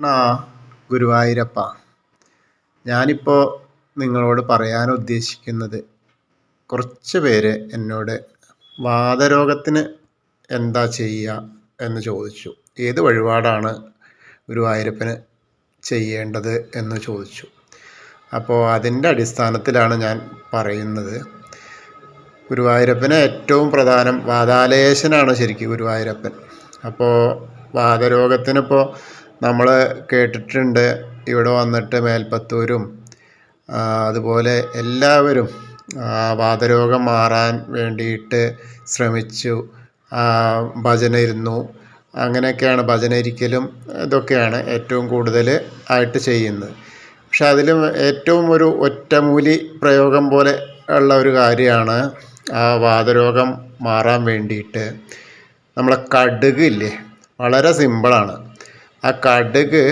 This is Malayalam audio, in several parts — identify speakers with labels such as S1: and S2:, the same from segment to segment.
S1: ആ ഗുരുവായൂരപ്പ, ഞാനിപ്പോൾ നിങ്ങളോട് പറയാൻ ഉദ്ദേശിക്കുന്നത്, കുറച്ച് പേര് എന്നോട് വാതരോഗത്തിന് എന്താ ചെയ്യുക എന്ന് ചോദിച്ചു. ഏത് വഴിപാടാണ് ഗുരുവായൂരപ്പന് ചെയ്യേണ്ടത് എന്ന് ചോദിച്ചു. അപ്പോൾ അതിൻ്റെ അടിസ്ഥാനത്തിലാണ് ഞാൻ പറയുന്നത്. ഗുരുവായൂരപ്പന് ഏറ്റവും പ്രധാനം വാതാലയേശനാണ് ശരിക്കും ഗുരുവായൂരപ്പൻ. അപ്പോൾ വാതരോഗത്തിനിപ്പോൾ നമ്മൾ കേട്ടിട്ടുണ്ട്, ഇവിടെ വന്നിട്ട് മേൽപ്പത്തൂരും അതുപോലെ എല്ലാവരും വാതരോഗം മാറാൻ വേണ്ടിയിട്ട് ശ്രമിച്ചു, ഭജന ഇരുന്നു, അങ്ങനെയൊക്കെയാണ് ഭജന ഇരിക്കലും ഇതൊക്കെയാണ് ഏറ്റവും കൂടുതൽ ആയിട്ട് ചെയ്യുന്നത്. പക്ഷെ അതിലും ഏറ്റവും ഒരു ഒറ്റമൂലി പ്രയോഗം പോലെ ഉള്ള ഒരു കാര്യമാണ് ആ വാതരോഗം മാറാൻ വേണ്ടിയിട്ട് നമ്മളെ കടുക് ഇല്ലേ, വളരെ സിമ്പിളാണ്. ആ കടുക്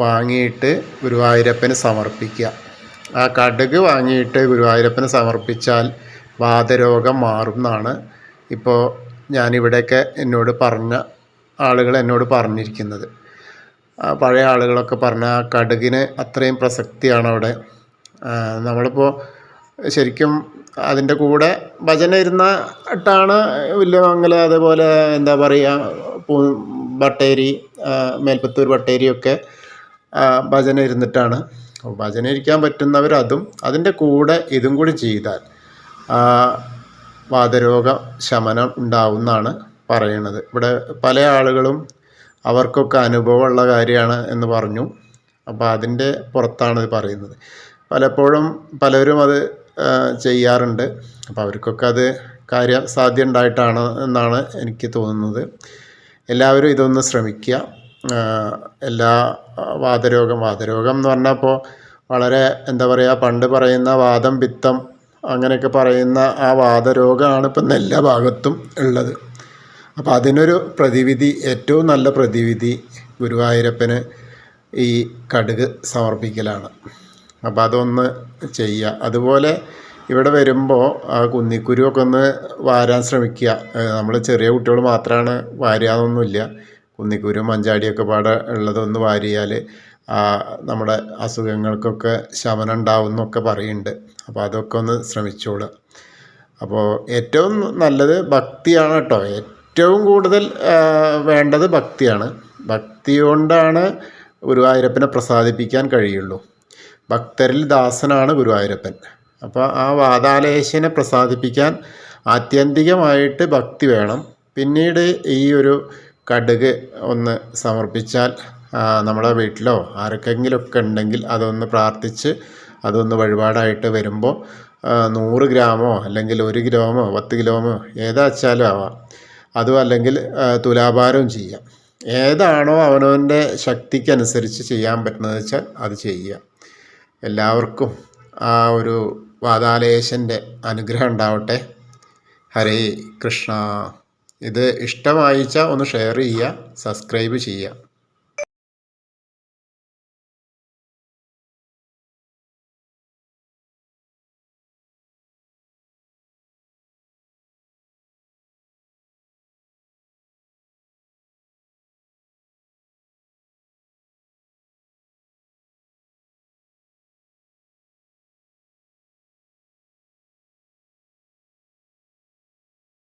S1: വാങ്ങിയിട്ട് ഗുരുവായൂരപ്പന് സമർപ്പിക്കുക. ആ കടുക് വാങ്ങിയിട്ട് ഗുരുവായൂരപ്പന് സമർപ്പിച്ചാൽ വാതരോഗം മാറും എന്നാണ് ഇപ്പോൾ ഞാനിവിടെയൊക്കെ എന്നോട് പറഞ്ഞ ആളുകൾ എന്നോട് പറഞ്ഞിരിക്കുന്നത്. പഴയ ആളുകളൊക്കെ പറഞ്ഞ ആ കടുകിന് അത്രയും പ്രസക്തിയാണ് അവിടെ. നമ്മളിപ്പോൾ ശരിക്കും അതിൻ്റെ കൂടെ ഭജന ഇരുന്നിട്ടാണ് വില്വമംഗലം, അതേപോലെ എന്താ പറയുക, ബട്ടേരി, മേൽപ്പത്തൂർ ബട്ടേരിയൊക്കെ ഭജന ഇരുന്നിട്ടാണ്. ഭജന ഇരിക്കാൻ പറ്റുന്നവർ അതും അതിൻ്റെ കൂടെ ഇതും കൂടി ചെയ്താൽ വാതരോഗ ശമനം ഉണ്ടാവുമെന്നാണ് പറയണത്. ഇവിടെ പല ആളുകളും അവർക്കൊക്കെ അനുഭവമുള്ള കാര്യമാണ് എന്ന് പറഞ്ഞു. അപ്പോൾ അതിൻ്റെ പുറത്താണ് ഇത് പറയുന്നത്. പലപ്പോഴും പലരും അത് ചെയ്യാറുണ്ട്. അപ്പോൾ അവർക്കൊക്കെ അത് കാര്യസാധ്യം ഉണ്ടായിട്ടാണ് എന്നാണ് എനിക്ക് തോന്നുന്നത്. എല്ലാവരും ഇതൊന്ന് ശ്രമിക്കുക. എല്ലാ വാതരോഗം എന്ന് പറഞ്ഞാൽ ഇപ്പോൾ വളരെ എന്താ പറയുക, പണ്ട് പറയുന്ന വാദം, പിത്തം അങ്ങനെയൊക്കെ പറയുന്ന ആ വാതരോഗമാണ് ഇപ്പം എല്ലാ ഭാഗത്തും ഉള്ളത്. അപ്പോൾ അതിനൊരു പ്രതിവിധി, ഏറ്റവും നല്ല പ്രതിവിധി ഗുരുവായൂരപ്പന് ഈ കടുക് സമർപ്പിക്കലാണ്. അപ്പോൾ അതൊന്ന് ചെയ്യുക. അതുപോലെ ഇവിടെ വരുമ്പോൾ ആ കുന്നിക്കുരുവൊക്കെ ഒന്ന് വാരാൻ ശ്രമിക്കുക. നമ്മൾ ചെറിയ കുട്ടികൾ മാത്രമാണ് വാരുകയെന്നൊന്നുമില്ല. കുന്നിക്കുരും മഞ്ചാടിയൊക്കെ പാടെ ഉള്ളതൊന്ന് വാരിയാൽ നമ്മുടെ അസുഖങ്ങൾക്കൊക്കെ ശമനം ഉണ്ടാവും എന്നൊക്കെ പറയുന്നുണ്ട്. അപ്പോൾ അതൊക്കെ ഒന്ന് ശ്രമിച്ചോളുക. അപ്പോൾ ഏറ്റവും നല്ലത് ഭക്തിയാണ് കേട്ടോ. ഏറ്റവും കൂടുതൽ വേണ്ടത് ഭക്തിയാണ്. ഭക്തി കൊണ്ടാണ് ഗുരുവായൂരപ്പനെ പ്രസാദിപ്പിക്കാൻ കഴിയുള്ളൂ. ഭക്തരിൽ ദാസനാണ് ഗുരുവായൂരപ്പൻ. അപ്പോൾ ആ വാതാലയേശനെ പ്രസാദിപ്പിക്കാൻ ആത്യന്തികമായിട്ട് ഭക്തി വേണം. പിന്നീട് ഈ ഒരു കടുക് ഒന്ന് സമർപ്പിച്ചാൽ നമ്മുടെ വീട്ടിലോ ആർക്കെങ്കിലുമൊക്കെ ഉണ്ടെങ്കിൽ അതൊന്ന് പ്രാർത്ഥിച്ച് അതൊന്ന് വഴിപാടായിട്ട് വരുമ്പോൾ 100 ഗ്രാമോ അല്ലെങ്കിൽ 1 കിലോമോ 10 കിലോമോ ഏതാച്ചാലും ആവാം. അതും അല്ലെങ്കിൽ തുലാഭാരവും ചെയ്യാം. ഏതാണോ അവനവൻ്റെ ശക്തിക്കനുസരിച്ച് ചെയ്യാൻ പറ്റുന്നത് വെച്ചാൽ അത് ചെയ്യുക. എല്ലാവർക്കും ആ ഒരു വാതാലയേശൻ്റെ അനുഗ്രഹം ഉണ്ടാവട്ടെ. ഹരേ കൃഷ്ണ. ഇത് ഇഷ്ടമായിച്ചാൽ ഒന്ന് ഷെയർ ചെയ്യുക, സബ്സ്ക്രൈബ് ചെയ്യുക.